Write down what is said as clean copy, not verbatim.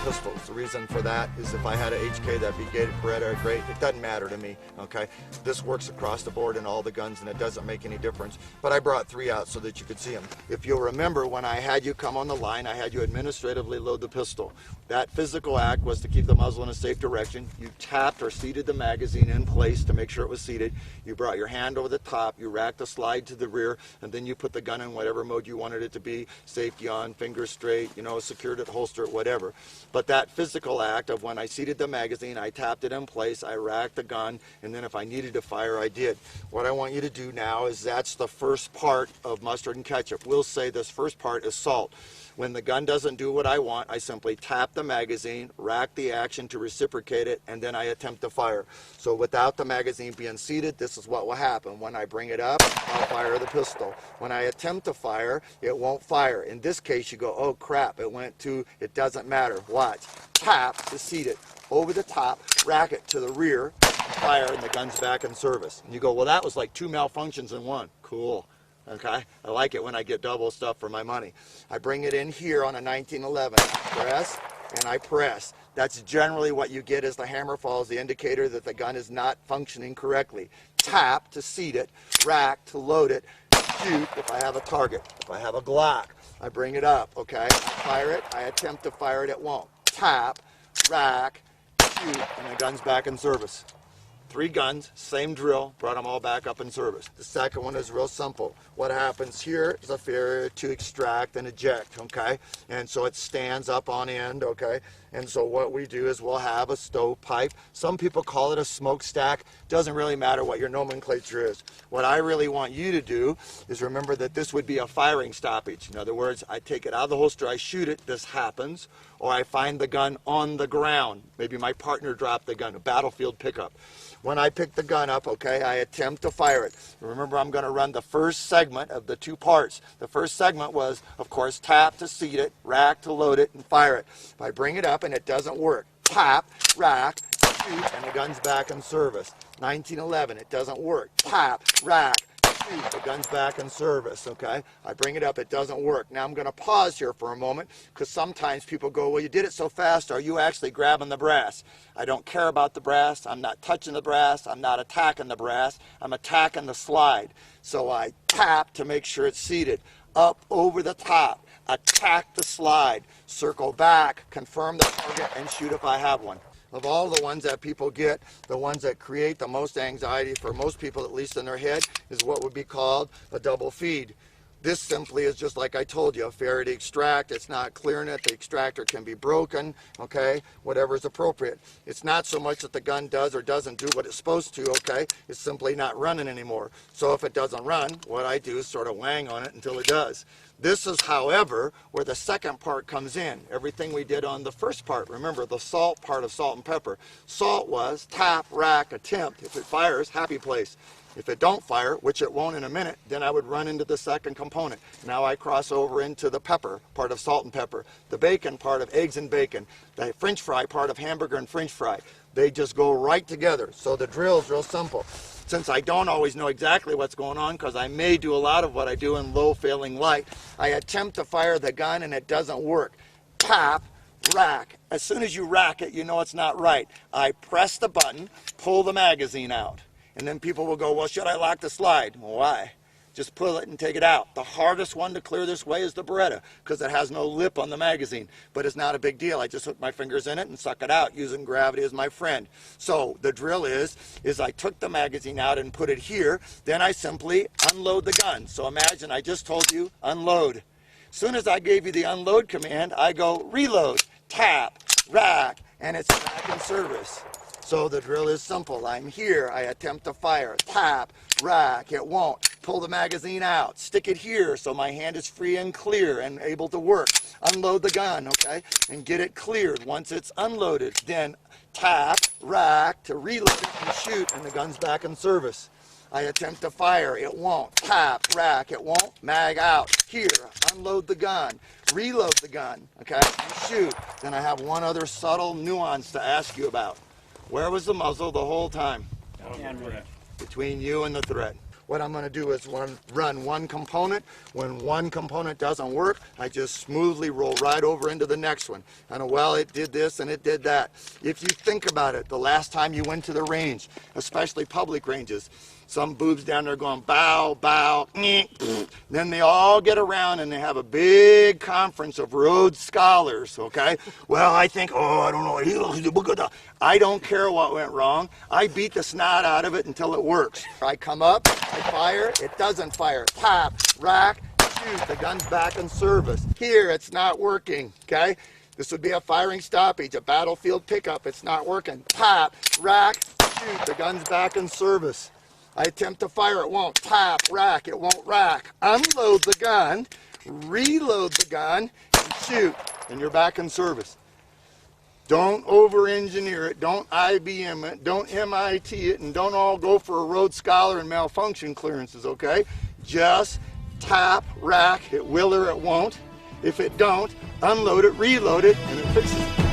pistols. The reason for that is if I had a HK, that'd be Beretta, great. It doesn't matter to me, okay? This works across the board in all the guns, and it doesn't make any difference. But I brought 3 out so that you could see them. If you'll remember, when I had you come on the line, I had you administratively load the pistol. That physical act was to keep the muzzle in a safe direction. You tapped or seated the magazine in place to make sure it was seated. You brought your hand over the top, you racked the slide to the rear, and then you put the gun in whatever mode you wanted it to be, safety on, fingers straight, you know, secured it, holster it, whatever. But that physical act of when I seated the magazine, I tapped it in place, I racked the gun, and then if I needed to fire, I did. What I want you to do now is that's the first part of mustard and ketchup. We'll say this first part is salt. When the gun doesn't do what I want, I simply tap the magazine, rack the action to reciprocate it, and then I attempt to fire. So without the magazine being seated, this is what will happen. When I bring it up, I'll fire the pistol. When I attempt to fire, it won't fire. In this case, you go, oh crap, it doesn't matter. Watch. Tap to seat it. Over the top, rack it to the rear, fire, and the gun's back in service. And you go, well, that was like 2 malfunctions in one. Cool. Okay, I like it when I get double stuff for my money. I bring it in here on a 1911. I press and I press. That's generally what you get as the hammer falls, the indicator that the gun is not functioning correctly. Tap to seat it, rack to load it, shoot if I have a target. If I have a Glock, I bring it up, okay? I fire it, I attempt to fire it, it won't. Tap, rack, shoot, and the gun's back in service. 3 guns, same drill, brought them all back up in service. The second one is real simple. What happens here is a failure to extract and eject, okay? And so it stands up on end, okay? And so what we do is we'll have a stovepipe. Some people call it a smokestack. Doesn't really matter what your nomenclature is. What I really want you to do is remember that this would be a firing stoppage. In other words, I take it out of the holster, I shoot it, this happens, or I find the gun on the ground. Maybe my partner dropped the gun, a battlefield pickup. When I pick the gun up, okay, I attempt to fire it. Remember, I'm going to run the first segment of the 2 parts. The first segment was, of course, tap to seat it, rack to load it, and fire it. If I bring it up and it doesn't work, tap, rack, shoot, and the gun's back in service. 1911, it doesn't work. Tap, rack, shoot, the gun's back in service, okay? I bring it up, it doesn't work. Now I'm going to pause here for a moment because sometimes people go, well, you did it so fast, are you actually grabbing the brass? I don't care about the brass, I'm not touching the brass, I'm not attacking the brass, I'm attacking the slide. So I tap to make sure it's seated, up over the top, attack the slide, circle back, confirm the target, and shoot if I have one. Of all the ones that people get, the ones that create the most anxiety for most people, at least in their head, is what would be called a double feed. This simply is just like I told you, a failure to extract. It's not clearing it. The extractor can be broken, okay, whatever is appropriate. It's not so much that the gun does or doesn't do what it's supposed to, okay, it's simply not running anymore. So if it doesn't run, what I do is sort of wang on it until it does. This is, however, where the second part comes in. Everything we did on the first part, remember the salt part of salt and pepper. Salt was tap, rack, attempt. If it fires, happy place. If it don't fire, which it won't in a minute, then I would run into the second component. Now I cross over into the pepper part of salt and pepper, the bacon part of eggs and bacon, the French fry part of hamburger and French fry. They just go right together. So the drill is real simple. Since I don't always know exactly what's going on, because I may do a lot of what I do in low failing light, I attempt to fire the gun and it doesn't work. Tap, rack. As soon as you rack it, you know it's not right. I press the button, pull the magazine out. And then people will go, well, should I lock the slide? Well, why? Just pull it and take it out. The hardest one to clear this way is the Beretta because it has no lip on the magazine. But it's not a big deal. I just hook my fingers in it and suck it out using gravity as my friend. So the drill is I took the magazine out and put it here. Then I simply unload the gun. So imagine I just told you unload. As soon as I gave you the unload command, I go reload, tap, rack, and it's back in service. So the drill is simple. I'm here, I attempt to fire, tap, rack, it won't. Pull the magazine out, stick it here so my hand is free and clear and able to work. Unload the gun, okay, and get it cleared. Once it's unloaded, then tap, rack to reload it and shoot, and the gun's back in service. I attempt to fire, it won't. Tap, rack, it won't. Mag out. Here, unload the gun, reload the gun, okay, and shoot. Then I have one other subtle nuance to ask you about. Where was the muzzle the whole time? Between Between you and the thread. what I'm going to do is run one component. When one component doesn't work, I just smoothly roll right over into the next one. And well, it did this and it did that. If you think about it, the last time you went to the range, especially public ranges, some boobs down there going bow, bow, then they all get around and they have a big conference of Rhodes scholars, okay? Well, I think, oh, I don't know. I don't care what went wrong. I beat the snot out of it until it works. I come up, I fire, it doesn't fire. Pop, rack, shoot, the gun's back in service. Here, it's not working, okay? This would be a firing stoppage, a battlefield pickup. It's not working. Pop, rack, shoot, the gun's back in service. I attempt to fire, it won't. Pop, rack, it won't rack. Unload the gun, reload the gun, and shoot, and you're back in service. Don't over-engineer it, don't IBM it, don't MIT it, and don't all go for a Rhodes Scholar and malfunction clearances, okay? Just tap, rack, it will or it won't. If it don't, unload it, reload it, and it fixes it.